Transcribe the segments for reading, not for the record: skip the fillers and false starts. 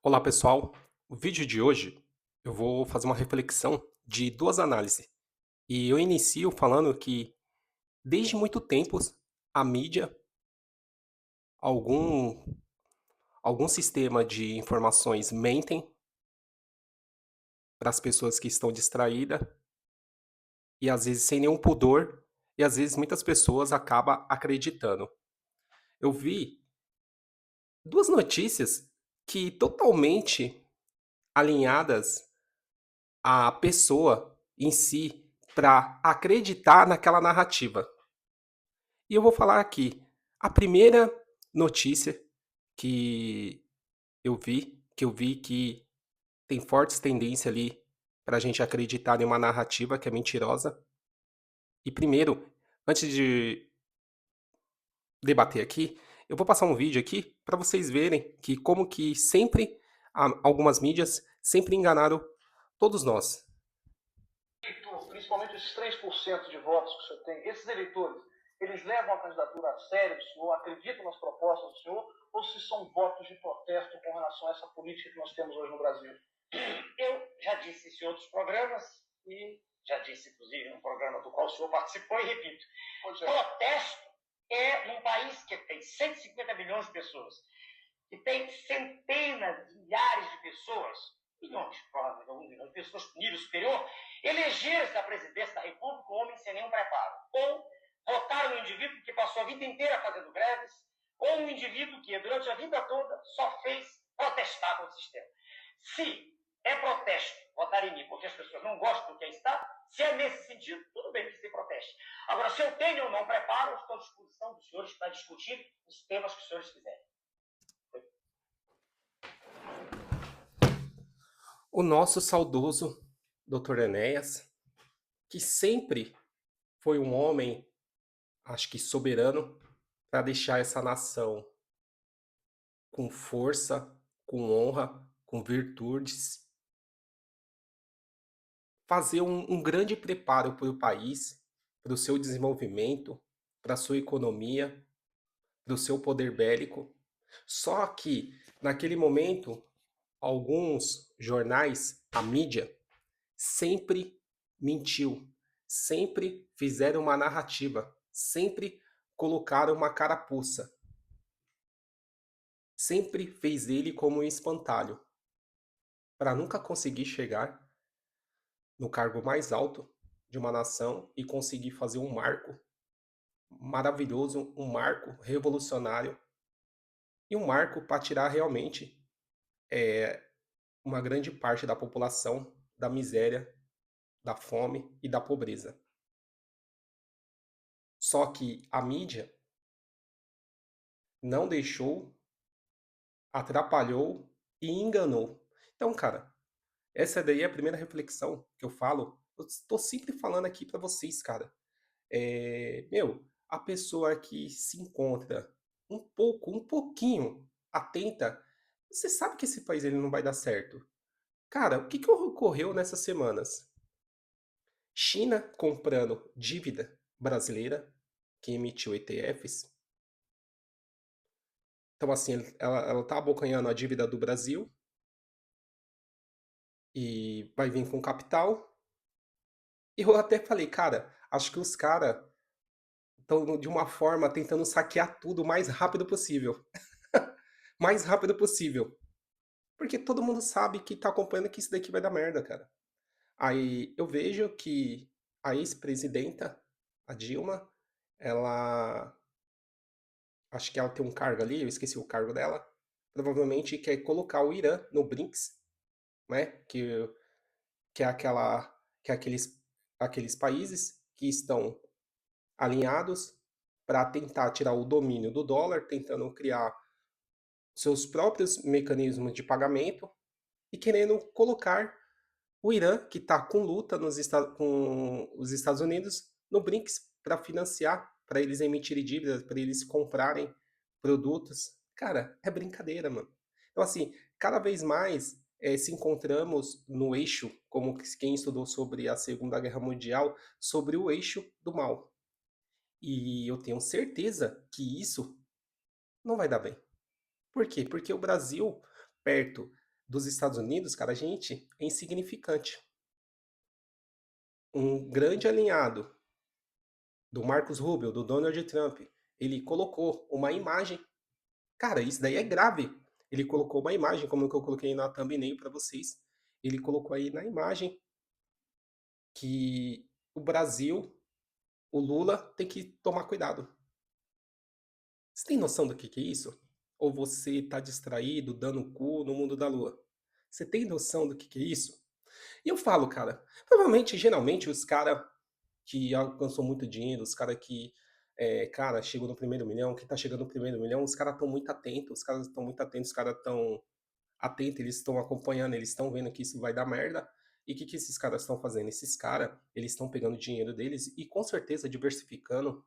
Olá pessoal, o vídeo de hoje eu vou fazer uma reflexão de duas análises. E eu inicio falando que desde muito tempo a mídia, algum, algum sistema de informações mentem para as pessoas que estão distraídas e às vezes sem nenhum pudor e às vezes muitas pessoas acabam acreditando. Eu vi duas notícias que totalmente alinhadas à pessoa em si para acreditar naquela narrativa. E eu vou falar aqui, a primeira notícia que que eu vi que tem fortes tendências ali para a gente acreditar em uma narrativa que é mentirosa. E primeiro, antes de debater aqui, eu vou passar um vídeo aqui para vocês verem que como que sempre algumas mídias sempre enganaram todos nós. Eleitor, principalmente esses 3% de votos que o senhor tem, esses eleitores, eles levam a candidatura a sério do senhor, acreditam nas propostas do senhor, ou se são votos de protesto com relação a essa política que nós temos hoje no Brasil? Eu já disse isso em outros programas e já disse, inclusive, no programa do qual o senhor participou e repito. Protesto é num país que tem 150 milhões de pessoas, que tem centenas de milhares de pessoas, milhões, provavelmente, alguns milhões de pessoas com nível superior, eleger-se à presidência da República um homem sem nenhum preparo. Ou votar um indivíduo que passou a vida inteira fazendo greves, ou um indivíduo que, durante a vida toda, só fez protestar contra o sistema. Se é protesto votar em mim porque as pessoas não gostam do que está, se é nesse sentido, tudo bem que se proteste. Agora, se eu tenho ou não preparo, eu estou à disposição dos senhores para discutir os temas que os senhores quiserem. O nosso saudoso Dr. Enéas, que sempre foi um homem, acho que soberano, para deixar essa nação com força, com honra, com virtudes, fazer um grande preparo para o país, para o seu desenvolvimento, para a sua economia, para o seu poder bélico. Só que, naquele momento, alguns jornais, a mídia, sempre mentiu, sempre fizeram uma narrativa, sempre colocaram uma carapuça, sempre fez ele como um espantalho, para nunca conseguir chegar no cargo mais alto de uma nação e conseguir fazer um marco maravilhoso, um marco revolucionário e um marco para tirar realmente uma grande parte da população da miséria, da fome e da pobreza. Só que a mídia não deixou, atrapalhou e enganou. Então, cara, essa daí é a primeira reflexão que eu falo. Eu estou sempre falando aqui para vocês, cara. Meu, a pessoa que se encontra um pouquinho atenta, você sabe que esse país ele não vai dar certo. Cara, o que que ocorreu nessas semanas? China comprando dívida brasileira, que emitiu ETFs. Então, assim, ela tá abocanhando a dívida do Brasil e vai vir com capital. E eu até falei, cara, acho que os caras estão de uma forma tentando saquear tudo o mais rápido possível. Mais rápido possível. Porque todo mundo sabe que tá acompanhando que isso daqui vai dar merda, cara. Aí eu vejo que a ex-presidenta, a Dilma, ela. Acho que ela tem um cargo ali, eu esqueci o cargo dela. Provavelmente quer colocar o Irã no BRICS, né? Que é aquela. Que é aqueles países que estão alinhados para tentar tirar o domínio do dólar, tentando criar seus próprios mecanismos de pagamento e querendo colocar o Irã, que está com luta com os Estados Unidos, no BRICS para financiar, para eles emitirem dívidas, para eles comprarem produtos. Cara, é brincadeira, mano. Então, assim, cada vez mais se encontramos no eixo, como quem estudou sobre a Segunda Guerra Mundial, sobre o eixo do mal. E eu tenho certeza que isso não vai dar bem. Por quê? Porque o Brasil, perto dos Estados Unidos, cara, a gente é insignificante. Um grande alinhado do Marcos Rubio, do Donald Trump, ele colocou uma imagem. Cara, isso daí é grave. Ele colocou uma imagem, como que eu coloquei na thumbnail para vocês. Ele colocou aí na imagem que o Brasil, o Lula, tem que tomar cuidado. Você tem noção do que é isso? Ou você tá distraído, dando cu no mundo da lua? Você tem noção do que é isso? E eu falo, cara, provavelmente, geralmente, os cara que alcançou muito dinheiro, os cara que, cara, chegou no primeiro milhão, que tá chegando no primeiro milhão, os caras estão muito atentos, os caras estão muito atentos, os caras estão atentos, eles estão acompanhando, eles estão vendo que isso vai dar merda. E o que esses caras estão fazendo? Esses caras, eles estão pegando o dinheiro deles e com certeza diversificando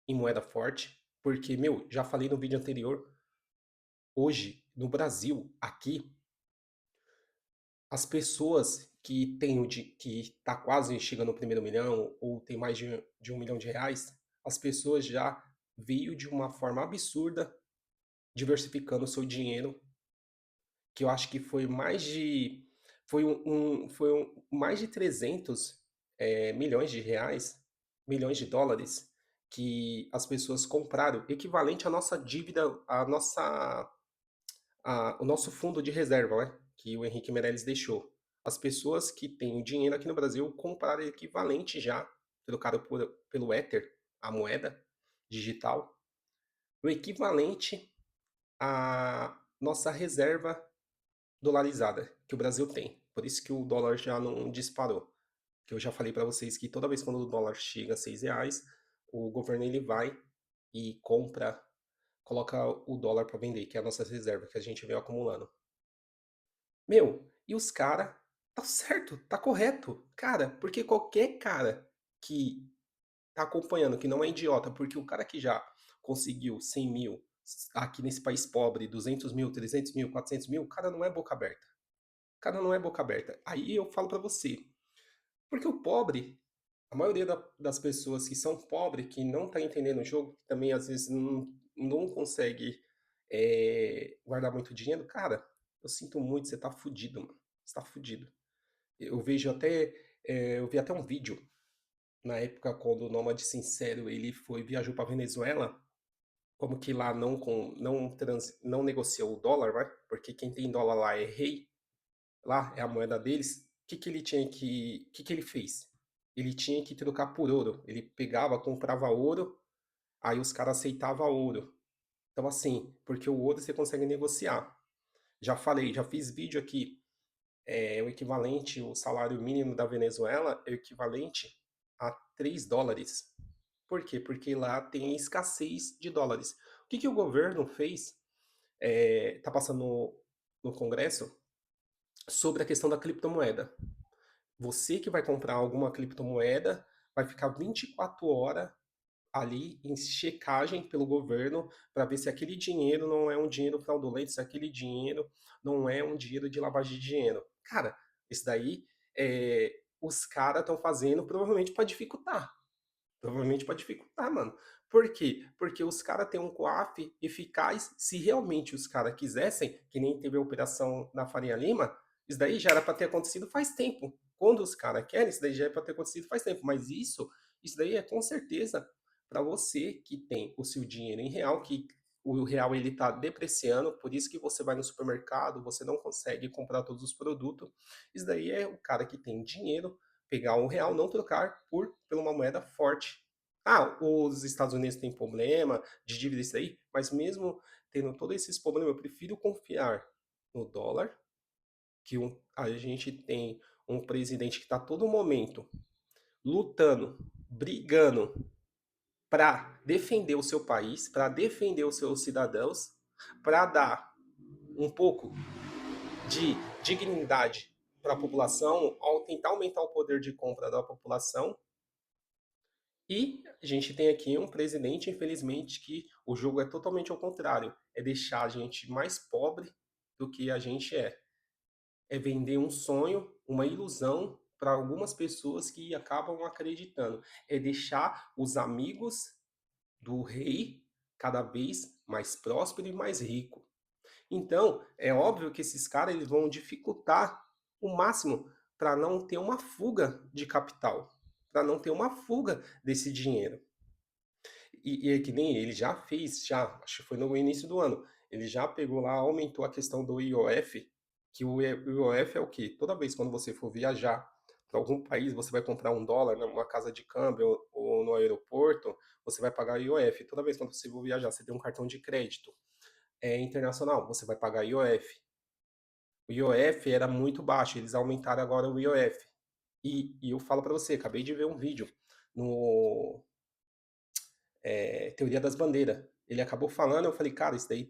em moeda forte, porque, meu, já falei no vídeo anterior, hoje, no Brasil, aqui, as pessoas que têm que tá quase chegando no primeiro milhão ou tem mais de 1 milhão de reais, as pessoas já veio de uma forma absurda diversificando o seu dinheiro, que eu acho que foi mais de mais de 300 milhões de reais, milhões de dólares que as pessoas compraram, equivalente à nossa dívida, o nosso fundo de reserva, né, que o Henrique Meirelles deixou. As pessoas que têm o dinheiro aqui no Brasil compraram equivalente já, trocaram pelo Ether, a moeda digital, o equivalente à nossa reserva dolarizada que o Brasil tem. Por isso que o dólar já não disparou. Que eu já falei para vocês que toda vez quando o dólar chega a R$ 6, o governo ele vai e compra, coloca o dólar para vender, que é a nossa reserva que a gente veio acumulando. Meu, e os cara, tá certo, tá correto. Cara, porque qualquer cara que tá acompanhando, que não é idiota, porque o cara que já conseguiu 100 mil aqui nesse país pobre, 200 mil, 300 mil, 400 mil, o cara não é boca aberta. O cara não é boca aberta. Aí eu falo pra você, porque o pobre, a maioria das pessoas que são pobres, que não tá entendendo o jogo, que também às vezes não consegue guardar muito dinheiro, cara, eu sinto muito, você tá fudido, mano. Você tá fudido. Eu vejo até, eu vi até um vídeo na época quando o Nômade Sincero ele viajou para Venezuela, como que lá não negociou o dólar, né? Porque quem tem dólar lá é rei, lá é a moeda deles. Que ele fez? Ele tinha que trocar por ouro. Ele pegava, comprava ouro, aí os caras aceitavam ouro. Então assim, porque o ouro você consegue negociar. Já falei, já fiz vídeo aqui. O equivalente, o salário mínimo da Venezuela é o equivalente a US$ 3. Por quê? Porque lá tem escassez de dólares. O que o governo fez? Está passando no Congresso sobre a questão da criptomoeda. Você que vai comprar alguma criptomoeda vai ficar 24 horas ali em checagem pelo governo para ver se aquele dinheiro não é um dinheiro fraudulento, se aquele dinheiro não é um dinheiro de lavagem de dinheiro. Cara, isso daí os caras estão fazendo provavelmente para dificultar. Provavelmente para dificultar, mano. Por quê? Porque os caras têm um COAF eficaz. Se realmente os caras quisessem, que nem teve a operação na Faria Lima, isso daí já era para ter acontecido faz tempo. Quando os caras querem, isso daí já é para ter acontecido faz tempo. Mas isso daí é com certeza para você que tem o seu dinheiro em real, que o real ele tá depreciando, por isso que você vai no supermercado, você não consegue comprar todos os produtos. Isso daí é o cara que tem dinheiro pegar um real, não trocar por uma moeda forte. Ah, os Estados Unidos têm problema de dívida isso aí, mas mesmo tendo todos esses problemas, eu prefiro confiar no dólar, que a gente tem um presidente que está todo momento lutando, brigando para defender o seu país, para defender os seus cidadãos, para dar um pouco de dignidade para a população, ao tentar aumentar o poder de compra da população. E a gente tem aqui um presidente, infelizmente, que o jogo é totalmente ao contrário. É deixar a gente mais pobre do que a gente é. É vender um sonho, uma ilusão para algumas pessoas que acabam acreditando. É deixar os amigos do rei cada vez mais próspero e mais rico. Então, é óbvio que esses caras eles vão dificultar o máximo para não ter uma fuga de capital, para não ter uma fuga desse dinheiro. E é que nem ele já fez, já, acho que foi no início do ano, ele já pegou lá, aumentou a questão do IOF, que o IOF é o quê? Toda vez quando você for viajar para algum país, você vai comprar um dólar numa casa de câmbio ou no aeroporto, você vai pagar IOF. Toda vez quando você for viajar, você tem um cartão de crédito internacional, você vai pagar IOF. O IOF era muito baixo, eles aumentaram agora o IOF. E eu falo para você, acabei de ver um vídeo no Teoria das Bandeiras. Ele acabou falando, eu falei, cara, isso daí,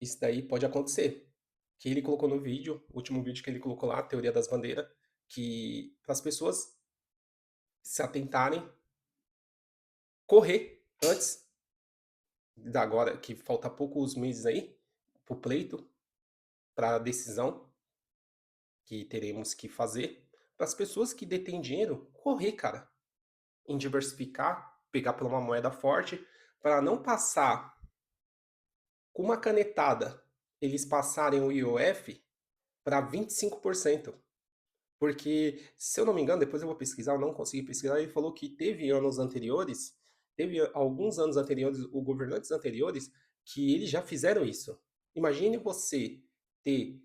isso daí pode acontecer. Que ele colocou no vídeo, o último vídeo que ele colocou lá, Teoria das Bandeiras, que para as pessoas se atentarem, correr antes da agora, que falta poucos meses aí, pro pleito, para a decisão que teremos que fazer, para as pessoas que detêm dinheiro, correr, cara, em diversificar, pegar por uma moeda forte, para não passar com uma canetada, eles passarem o IOF para 25%. Porque, se eu não me engano, depois eu vou pesquisar, eu não consegui pesquisar, ele falou que teve alguns anos anteriores, os governantes anteriores, que eles já fizeram isso. Imagine você ter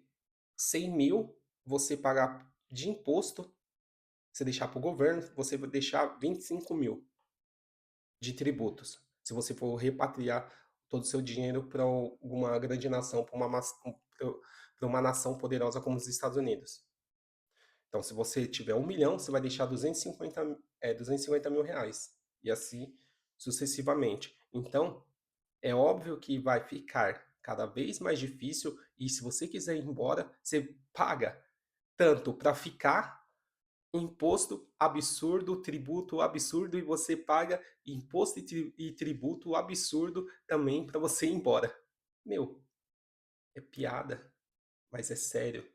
100 mil, você pagar de imposto, você deixar para o governo, você vai deixar 25 mil de tributos. Se você for repatriar todo o seu dinheiro para uma grande nação, para uma nação poderosa como os Estados Unidos. Então, se você tiver 1 milhão, você vai deixar 250 mil reais. E assim sucessivamente. Então, é óbvio que vai ficar cada vez mais difícil. E se você quiser ir embora, você paga tanto para ficar, imposto absurdo, tributo absurdo, e você paga imposto e tributo absurdo também para você ir embora. Meu, é piada, mas é sério.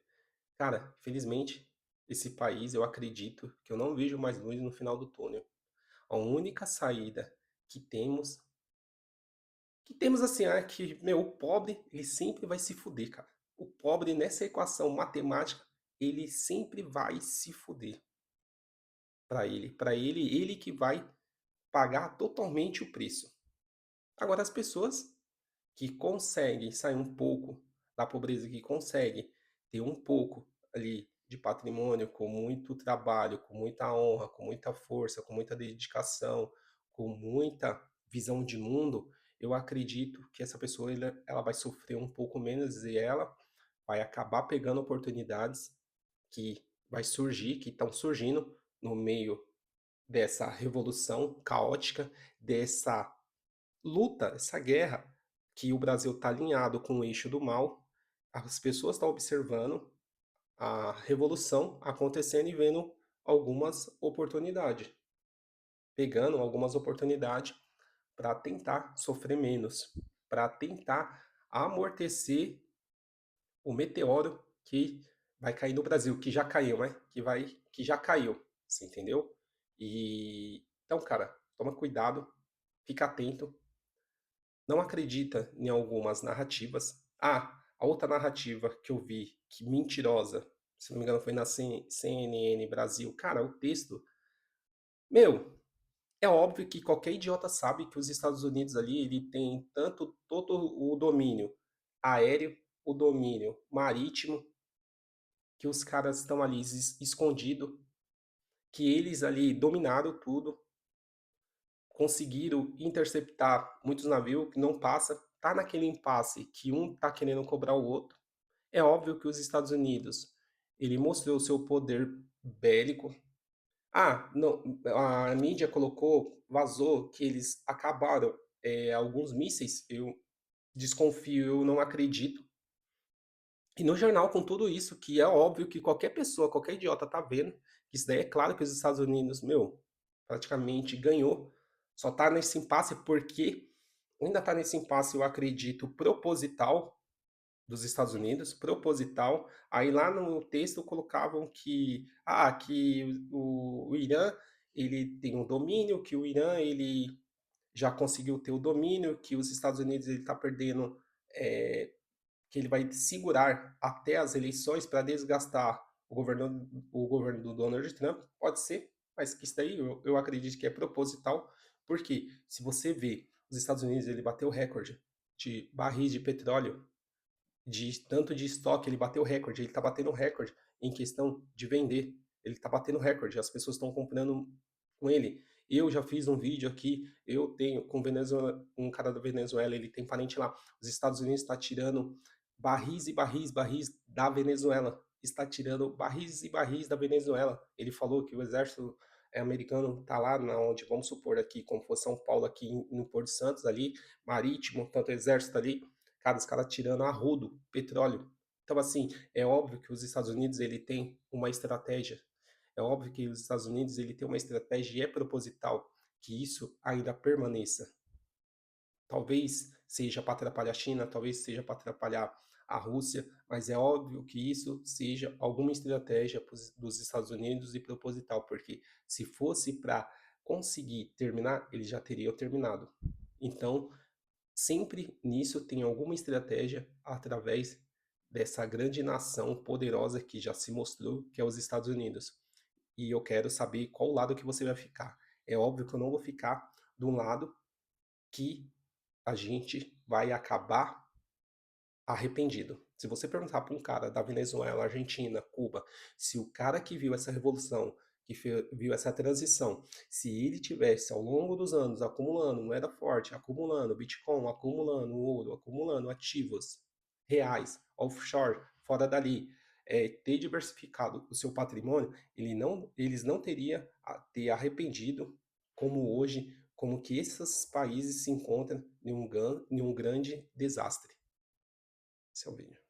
Cara, felizmente, esse país, eu acredito que eu não vejo mais luz no final do túnel. A única saída que temos assim, é que, meu, o pobre, ele sempre vai se fuder, cara. O pobre, nessa equação matemática, ele sempre vai se fuder. Ele que vai pagar totalmente o preço. Agora, as pessoas que conseguem sair um pouco da pobreza, que conseguem ter um pouco ali de patrimônio, com muito trabalho, com muita honra, com muita força, com muita dedicação, com muita visão de mundo, eu acredito que essa pessoa ela vai sofrer um pouco menos e ela vai acabar pegando oportunidades que vai surgir, que estão surgindo no meio dessa revolução caótica, dessa luta, essa guerra que o Brasil está alinhado com o eixo do mal, as pessoas estão observando a revolução acontecendo e vendo algumas oportunidades, pegando algumas oportunidades para tentar sofrer menos, para tentar amortecer o meteoro que vai cair no Brasil, que já caiu, né? Que já caiu, você entendeu? E então, cara, toma cuidado, fica atento, não acredita em algumas narrativas. Ah, a outra narrativa que eu vi, que mentirosa, se não me engano foi na CNN Brasil. Cara, o texto, meu, é óbvio que qualquer idiota sabe que os Estados Unidos ali, ele tem tanto todo o domínio aéreo, o domínio marítimo, que os caras estão ali escondidos, que eles ali dominaram tudo, conseguiram interceptar muitos navios que não passa, tá naquele impasse que um tá querendo cobrar o outro. É óbvio que os Estados Unidos, ele mostrou o seu poder bélico. Ah, não, a mídia colocou, vazou que eles acabaram alguns mísseis. Eu desconfio, eu não acredito. E no jornal, com tudo isso, que é óbvio que qualquer pessoa, qualquer idiota tá vendo, que isso daí é claro que os Estados Unidos, meu, praticamente ganhou. Só tá nesse impasse porque ainda tá nesse impasse, eu acredito, proposital dos Estados Unidos, proposital. Aí lá no texto colocavam que o Irã ele tem um domínio, que o Irã já conseguiu ter o domínio, que os Estados Unidos ele está perdendo, eh, que ele vai segurar até as eleições para desgastar o governo do Donald Trump, pode ser, mas que isso daí eu acredito que é proposital, porque se você vê, os Estados Unidos ele bateu recorde de barris de petróleo, de tanto de estoque, ele bateu recorde, ele está batendo recorde em questão de vender, ele está batendo recorde, as pessoas estão comprando com ele. Eu já fiz um vídeo aqui, eu tenho com Venezuela, um cara da Venezuela, ele tem parente lá. Os Estados Unidos está tirando barris e barris, barris da Venezuela, está tirando barris e barris da Venezuela. Ele falou que o exército americano está lá na onde, vamos supor aqui, como for São Paulo, aqui no Porto Santos ali, marítimo, tanto exército ali, cara, os caras tirando a rodo petróleo. Então, assim, é óbvio que os Estados Unidos ele tem uma estratégia. É óbvio que os Estados Unidos ele tem uma estratégia e é proposital que isso ainda permaneça. Talvez seja para atrapalhar a China, talvez seja para atrapalhar a Rússia, mas é óbvio que isso seja alguma estratégia dos Estados Unidos e proposital, porque se fosse para conseguir terminar, eles já teriam terminado. Então, sempre nisso tem alguma estratégia através dessa grande nação poderosa que já se mostrou, que é os Estados Unidos. E eu quero saber qual lado que você vai ficar. É óbvio que eu não vou ficar de um lado que a gente vai acabar arrependido. Se você perguntar para um cara da Venezuela, Argentina, Cuba, se o cara que viu essa revolução, viu essa transição, se ele tivesse ao longo dos anos acumulando moeda forte, acumulando Bitcoin, acumulando ouro, acumulando ativos reais, offshore, fora dali, ter diversificado o seu patrimônio, eles não teriam a ter arrependido como hoje, como que esses países se encontram em um grande desastre. Esse é o vídeo.